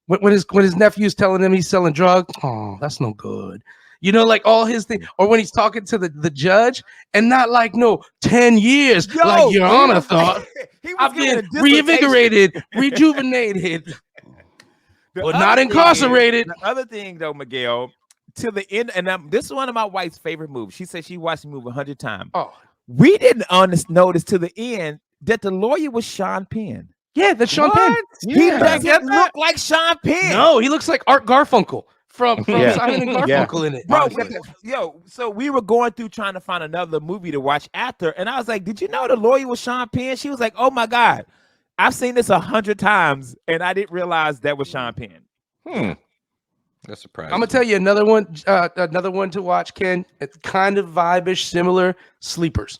Speaker 3: When his nephew's telling him he's selling drugs, oh, that's no good. You know, like all his thing, or when he's talking to the judge, and not like 10 years, like Your Honor thought. I've been reinvigorated, rejuvenated, but not incarcerated.
Speaker 1: The other thing, though, Miguel, to the end, and this is one of my wife's favorite movies. She said she watched the movie 100 times.
Speaker 3: Oh,
Speaker 1: We didn't notice to the end that the lawyer was Sean Penn.
Speaker 3: yeah, that's Sean Penn.
Speaker 1: He
Speaker 3: Yeah.
Speaker 1: doesn't look like Sean Penn.
Speaker 3: No, he looks like Art Garfunkel from
Speaker 2: Yeah.
Speaker 3: Simon and Garfunkel in it.
Speaker 1: Bro,
Speaker 3: honestly.
Speaker 1: so we were going through trying to find another movie to watch after, and I was like, "Did you know the lawyer was Sean Penn?" She was like, "Oh my god, I've seen this 100 times, and I didn't realize that was Sean Penn."
Speaker 4: That's surprising.
Speaker 3: I'm gonna tell you another one to watch, Ken. It's kind of vibish, similar. Sleepers.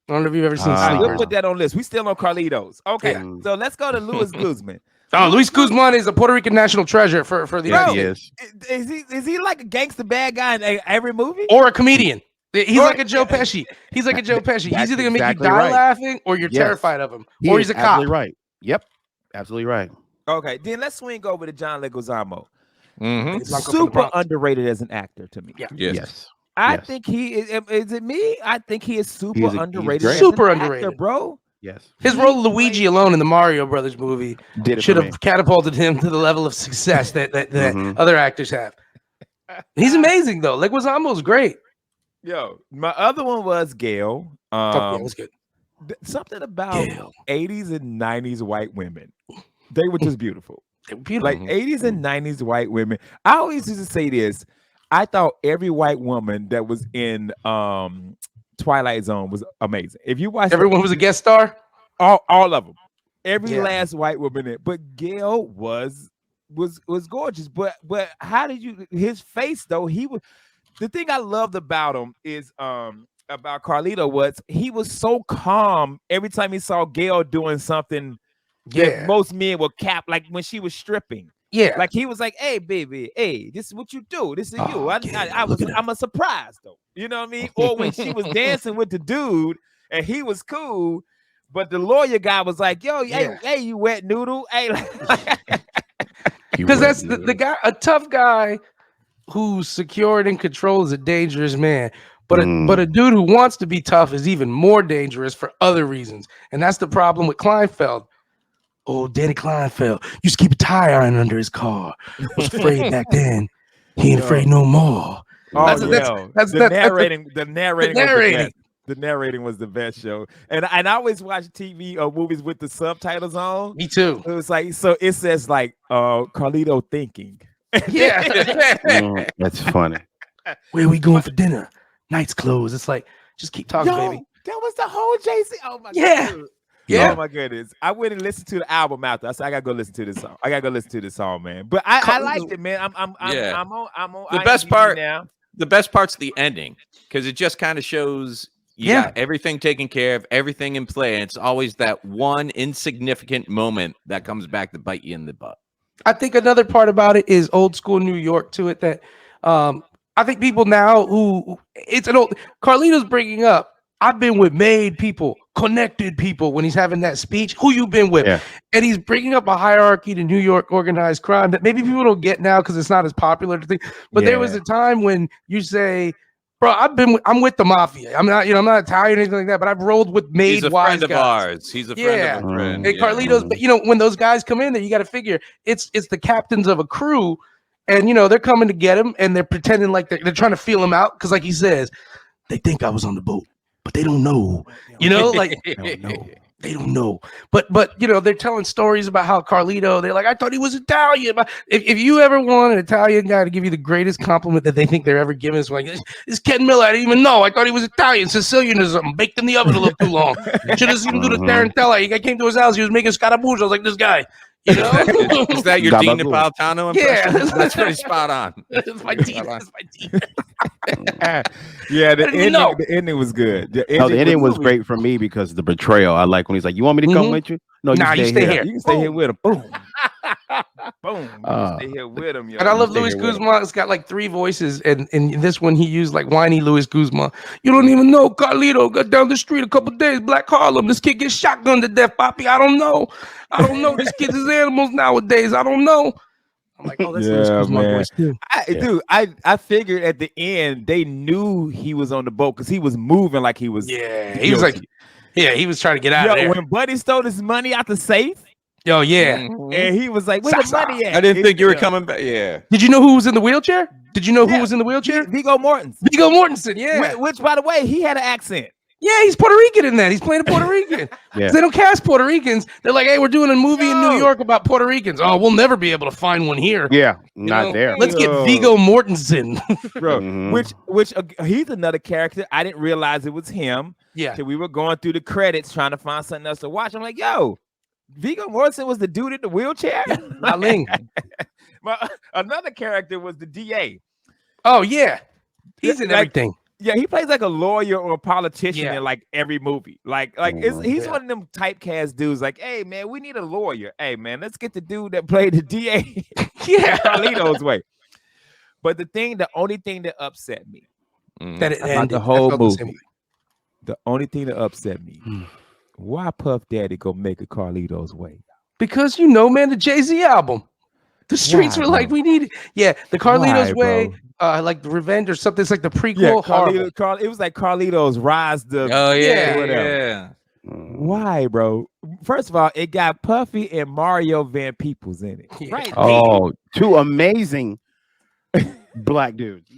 Speaker 3: I don't know if you've ever seen
Speaker 1: All right, we'll
Speaker 3: Sleepers.
Speaker 1: put that on list. We still on Carlitos. Okay,
Speaker 3: Yeah.
Speaker 1: so let's go to Luis Guzman.
Speaker 3: Oh, Luis Guzman is a Puerto Rican national treasure for the
Speaker 1: Bro,
Speaker 3: United
Speaker 2: He
Speaker 3: States.
Speaker 2: is.
Speaker 1: Is he like a gangster bad guy in every movie?
Speaker 3: Or a comedian. He's like a Joe Pesci. He's like a Joe Pesci. He's
Speaker 2: That's
Speaker 3: either gonna make
Speaker 2: exactly
Speaker 3: you die
Speaker 2: right.
Speaker 3: laughing or you're
Speaker 2: Yes.
Speaker 3: terrified of him.
Speaker 2: He
Speaker 3: Or
Speaker 2: is
Speaker 3: he's a cop.
Speaker 2: absolutely right. Yep. Absolutely right.
Speaker 1: Okay, then let's swing over to John Leguizamo.
Speaker 4: Mhm.
Speaker 3: Blanco from the
Speaker 1: Super
Speaker 3: Bronx.
Speaker 1: underrated as an actor to me.
Speaker 3: Yeah.
Speaker 2: Yes.
Speaker 1: I
Speaker 2: Yes.
Speaker 1: think he is it me? I think he is super
Speaker 2: He's
Speaker 1: underrated.
Speaker 2: great.
Speaker 1: as
Speaker 3: Super
Speaker 1: an actor,
Speaker 3: underrated.
Speaker 1: bro.
Speaker 2: Yes.
Speaker 3: His role Luigi alone in the Mario Brothers movie
Speaker 2: Did it
Speaker 3: should
Speaker 2: for me.
Speaker 3: have catapulted him to the level of success that
Speaker 2: Mhm.
Speaker 3: other actors have. He's amazing though. Leguizamo's great.
Speaker 1: Yo, my other one was Gail.
Speaker 3: Fuck yeah, it was good.
Speaker 1: Something about
Speaker 3: Gail.
Speaker 1: 80s and 90s white women. They were just beautiful.
Speaker 3: They were beautiful.
Speaker 1: Like 80s and 90s white women. I always used to say this. I thought every white woman that was in Twilight Zone was amazing. If you watch
Speaker 3: Everyone was a guest star.
Speaker 1: all of them, every
Speaker 3: Yeah.
Speaker 1: last white woman in it. But Gail was gorgeous. But how did you? His face though, he was. The thing I loved about him is about Carlito was he was so calm every time he saw Gail doing something.
Speaker 3: Yeah.
Speaker 1: That most men would cap, like when she was stripping.
Speaker 3: Yeah.
Speaker 1: Like he was like, "Hey, baby, hey, this is what you do. This is
Speaker 3: Oh,
Speaker 1: you."
Speaker 3: Gail,
Speaker 1: I'm a surprise though. You know what I mean? Or when she was dancing with the dude and he was cool, But the lawyer guy was like, "Yo, hey, you wet noodle, hey."
Speaker 3: Because that's the guy, a tough guy who's secured and controlled is a dangerous man. But a dude who wants to be tough is even more dangerous for other reasons, and that's the problem with Kleinfeld. Oh, Danny Kleinfeld used to keep a tire iron under his car. Was afraid back then. He ain't afraid no more.
Speaker 1: That's the narrating. The narrating was the best show, and I always watch TV or movies with the subtitles on.
Speaker 3: Me too.
Speaker 1: It was like, so it says like Carlito thinking.
Speaker 3: Yeah,
Speaker 2: that's funny.
Speaker 3: Where are we going for dinner? Night's closed. It's like, just keep talking, baby.
Speaker 1: That was the whole Jay-Z. Oh my god.
Speaker 3: Yeah.
Speaker 1: Oh my goodness. I went and listened to the album after. I said I gotta go listen to this song. I gotta go listen to this song, man. But I liked it, man. I'm on
Speaker 4: the best part now. The best part's the ending, because it just kind of shows you got everything taken care of, everything in play, and it's always that one insignificant moment that comes back to bite you in the butt.
Speaker 3: I think another part about it is old school New York to it that I think people now who it's an old Carlito's bringing up. I've been with made people, connected people when he's having that speech. Who you been with? Yeah. And he's bringing up a hierarchy to New York organized crime that maybe people don't get now because it's not as popular to think. But there was a time when you say, bro, I'm with the mafia. I'm not Italian or anything like that, but I've rolled with made
Speaker 4: He's a
Speaker 3: wise
Speaker 4: friend of
Speaker 3: guys.
Speaker 4: ours. He's a friend of a friend.
Speaker 3: And Carlito's, but when those guys come in there, you got to figure it's the captains of a crew, and they're coming to get him, and they're pretending like they're trying to feel him out because, like he says, they think I was on the boat. But they don't know, like they don't know. But they're telling stories about how Carlito. They're like, I thought he was Italian. But if you ever want an Italian guy to give you the greatest compliment that they think they're ever given, it's like this Ken Miller. I didn't even know. I thought he was Italian, Sicilian or something, baked in the oven a little too long. Should have seen him do the tarantella. I came to his house. He was making scarabouche. I was like, this guy. Is
Speaker 4: that your Dean Napolitano impression?
Speaker 3: Yeah,
Speaker 4: that's pretty spot on.
Speaker 3: That's my teeth.
Speaker 1: The ending was good. The
Speaker 2: ending was great for me because the betrayal. I like when he's like, "You want me to come with you?" No,
Speaker 3: you stay here.
Speaker 1: You can stay here with him. Boom. Boom. Stay here with him.
Speaker 3: And I love Luis Guzman. It's got like 3 voices, and in this one he used like whiny Luis Guzman. You don't even know Carlito got down the street a couple days, Black Harlem. This kid gets shotgunned to death, Poppy. I don't know. This kid's his animals nowadays. I don't know. I'm like, oh, that's Luis Guzman voice too.
Speaker 1: Dude, I figured at the end they knew he was on the boat because he was moving like he was.
Speaker 3: Yeah, he was like, he was trying to get out of there.
Speaker 1: When Buddy stole his money out the safe.
Speaker 3: Oh yeah,
Speaker 1: and he was like, "Where the money at?"
Speaker 4: I didn't think you were coming back. Yeah.
Speaker 3: Did you know who was in the wheelchair? Who was in the wheelchair?
Speaker 1: Viggo Mortensen.
Speaker 3: Viggo Mortensen. Yeah.
Speaker 1: Which, by the way, he had an accent.
Speaker 3: Yeah, he's Puerto Rican in that. He's playing a Puerto Rican. They don't cast Puerto Ricans. They're like, hey, we're doing a movie in New York about Puerto Ricans. Oh, we'll never be able to find one here.
Speaker 2: Yeah, not there.
Speaker 3: Let's get Viggo Mortensen.
Speaker 1: Bro, which he's another character. I didn't realize it was him.
Speaker 3: Yeah.
Speaker 1: So we were going through the credits trying to find something else to watch. I'm like, yo, Viggo Mortensen was the dude in the wheelchair. Another character was the DA.
Speaker 3: Oh, yeah. He's in everything.
Speaker 1: Yeah, he plays like a lawyer or a politician in like every movie. He's one of them typecast dudes. Like, hey man, we need a lawyer. Hey man, let's get the dude that played the DA. Carlito's way. But the only thing that upset me
Speaker 3: that it ended
Speaker 1: the whole movie, the only thing that upset me, why Puff Daddy go make a Carlito's way?
Speaker 3: Because man, the Jay-Z album. The streets were like, we need it. Yeah, the Carlito's way, like the Revenge or something. It's like the prequel.
Speaker 1: Yeah, it was like Carlito's Rise to.
Speaker 4: Oh yeah.
Speaker 1: Why, bro? First of all, it got Puffy and Mario Van Peebles in it. Right.
Speaker 2: Oh, 2 amazing black dudes.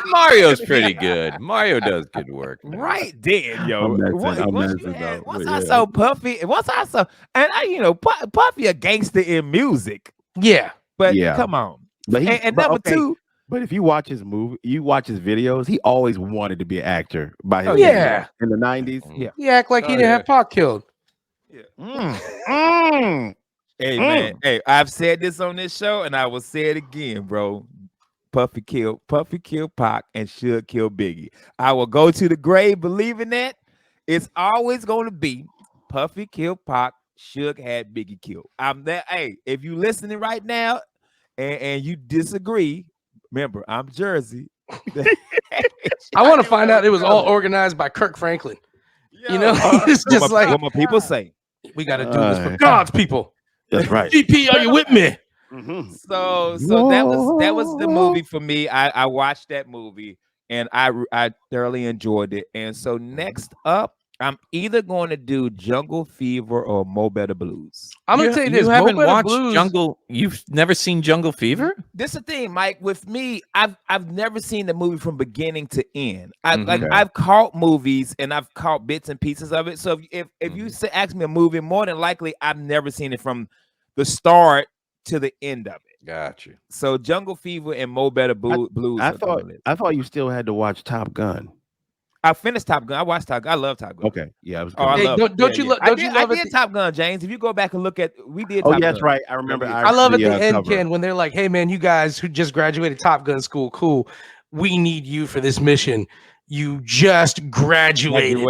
Speaker 4: Mario's pretty good. Mario does good work.
Speaker 1: Man. Right then, yo. Once I saw Puffy, Puffy a gangster in music.
Speaker 3: Yeah.
Speaker 1: But come on.
Speaker 2: But
Speaker 1: number 2.
Speaker 2: But if you watch his videos, he always wanted to be an actor by his in the 90s.
Speaker 1: Yeah.
Speaker 3: He act like he didn't have Pac killed.
Speaker 1: Yeah. Hey man, hey, I've said this on this show and I will say it again, bro. Puffy killed Pac and Suge killed Biggie. I will go to the grave believing that. It's always going to be Puffy killed Pac, Suge had Biggie killed. I'm there. Hey, if you listening right now and you disagree, remember I'm Jersey.
Speaker 3: I want to find out it was all organized by Kirk Franklin. You know, it's just like
Speaker 1: what my people say.
Speaker 3: We got to do this for God's people.
Speaker 2: That's right.
Speaker 3: GP, are you with me?
Speaker 1: So that was the movie for me. I watched that movie and I thoroughly enjoyed it. And so next up, I'm either going to do Jungle Fever or Mo Better Blues.
Speaker 3: I'm gonna tell you this:
Speaker 4: you haven't
Speaker 3: Mo Better
Speaker 4: watched
Speaker 3: Blues.
Speaker 4: Jungle. You've never seen Jungle Fever?
Speaker 1: This is the thing, Mike. With me, I've never seen the movie from beginning to end. I've caught movies and I've caught bits and pieces of it. So if you ask me a movie, more than likely I've never seen it from the start to the end of it.
Speaker 4: Got you.
Speaker 1: So Jungle Fever and Mo Better Blues.
Speaker 2: I thought you still had to watch Top Gun.
Speaker 1: I finished Top Gun. I watched Top Gun. I love Top Gun.
Speaker 2: Okay, yeah, I was.
Speaker 1: I love.
Speaker 3: Don't you love?
Speaker 1: I did Top Gun, James. If you go back and look at, we did.
Speaker 2: Oh,
Speaker 1: Top
Speaker 2: yeah, that's
Speaker 1: Gun.
Speaker 2: right. I remember.
Speaker 3: I love at the end,
Speaker 2: cover.
Speaker 3: Ken, when they're like, "Hey, man, you guys who just graduated Top Gun school, cool. We need you for this mission. You just graduated.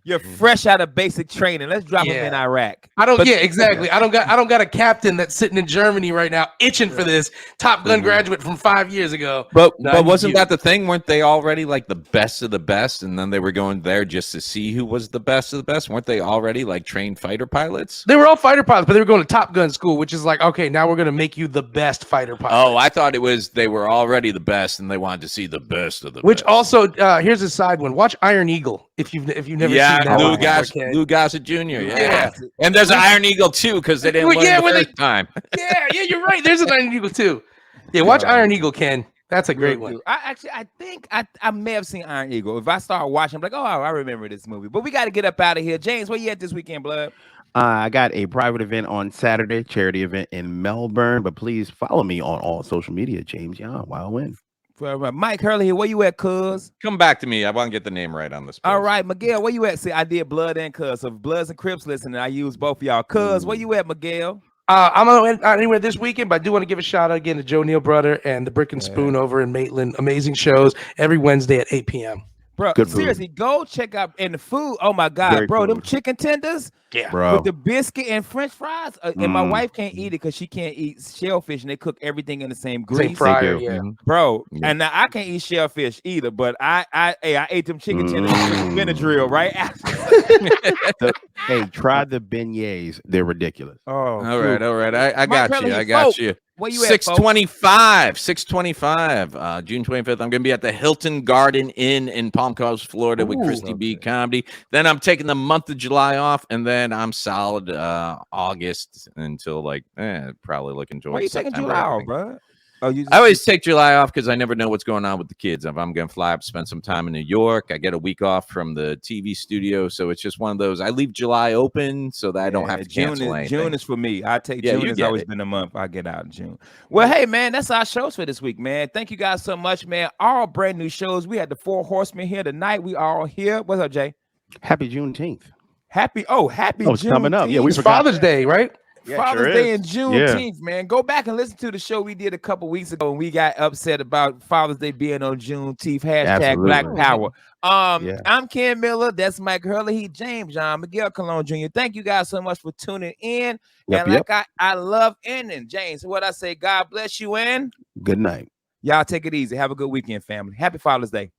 Speaker 1: You're fresh out of basic training. Let's drop him in Iraq.
Speaker 3: Exactly. I don't got a captain that's sitting in Germany right now itching for this Top Gun graduate from 5 years ago.
Speaker 4: But wasn't that the thing? Weren't they already like the best of the best, and then they were going there just to see who was the best of the best? Weren't they already like trained fighter pilots?
Speaker 3: They were all fighter pilots, but they were going to Top Gun school, which is like, okay, now we're gonna make you the best fighter pilot.
Speaker 4: Oh, I thought it was they were already the best, and they wanted to see the best of the
Speaker 3: Which
Speaker 4: best.
Speaker 3: also, here's a side one. Watch Iron Eagle if you've never seen that.
Speaker 4: Lou Gossett Jr. Yeah. And there's an Iron Eagle too because they didn't learn the first time.
Speaker 3: Yeah, you're right. There's an Iron Eagle too. Yeah, watch Iron Eagle, Ken. That's a great one.
Speaker 1: I think I may have seen Iron Eagle. If I start watching, I'm like, oh, I remember this movie. But we got to get up out of here. James, where you at this weekend, blood?
Speaker 2: I got a private event on Saturday, charity event in Melbourne. But please follow me on all social media, James Young. Wild Win.
Speaker 1: Mike Hurley here. Where you at, cuz?
Speaker 4: Come back to me. I want to get the name right on this.
Speaker 1: All right, Miguel, where you at? See, I did Blood and Cuz. So Bloods and Crips listening, I use both of y'all. Cuz, where you at, Miguel?
Speaker 3: I'm not anywhere this weekend, but I do want to give a shout out again to Joe Neal Brother and the Brick and Spoon over in Maitland. Amazing shows every Wednesday at 8 p.m.
Speaker 1: Bro, seriously, go check out the food. Oh my God,
Speaker 2: Very
Speaker 1: bro,
Speaker 2: cool.
Speaker 1: Them chicken tenders,
Speaker 2: bro,
Speaker 1: with the biscuit and French fries. And my wife can't eat it because she can't eat shellfish, and they cook everything in the same grease.
Speaker 3: Same fryer,
Speaker 1: bro. Yeah. And now I can't eat shellfish either, but I ate them chicken tenders with Benadryl right after.
Speaker 2: Hey, try the beignets. They're ridiculous.
Speaker 1: Oh,
Speaker 4: all right. I got you.
Speaker 1: Where you at,
Speaker 4: 625, June 25th. I'm going to be at the Hilton Garden Inn in Palm Coast, Florida with Christy B Comedy. Then I'm taking the month of July off, and then I'm solid August until probably looking towards
Speaker 1: Why you
Speaker 4: September.
Speaker 1: taking July off, bro?
Speaker 4: I always take July off because I never know what's going on with the kids. If I'm going to fly up, spend some time in New York, I get a week off from the TV studio. So it's just one of those. I leave July open so that I don't have to cancel anything.
Speaker 1: June is for me. I take June. It's always been a month. I get out in June. Well, hey, man, that's our shows for this week, man. Thank you guys so much, man. All brand new shows. We had the 4 Horsemen here tonight. We are all here. What's up, Jay?
Speaker 2: Happy Juneteenth.
Speaker 1: Happy June.
Speaker 2: Coming up. Yeah, we
Speaker 3: forgot Father's Day, right?
Speaker 2: Yeah,
Speaker 1: Father's Day and Juneteenth, man. Go back and listen to the show we did a couple weeks ago and we got upset about Father's Day being on Juneteenth. #Black Power. I'm Ken Miller. That's Mike Hurley. He James John Miguel Colon Jr. Thank you guys so much for tuning in. I love ending. James, what I say, God bless you and
Speaker 2: good night.
Speaker 1: Y'all take it easy. Have a good weekend, family. Happy Father's Day.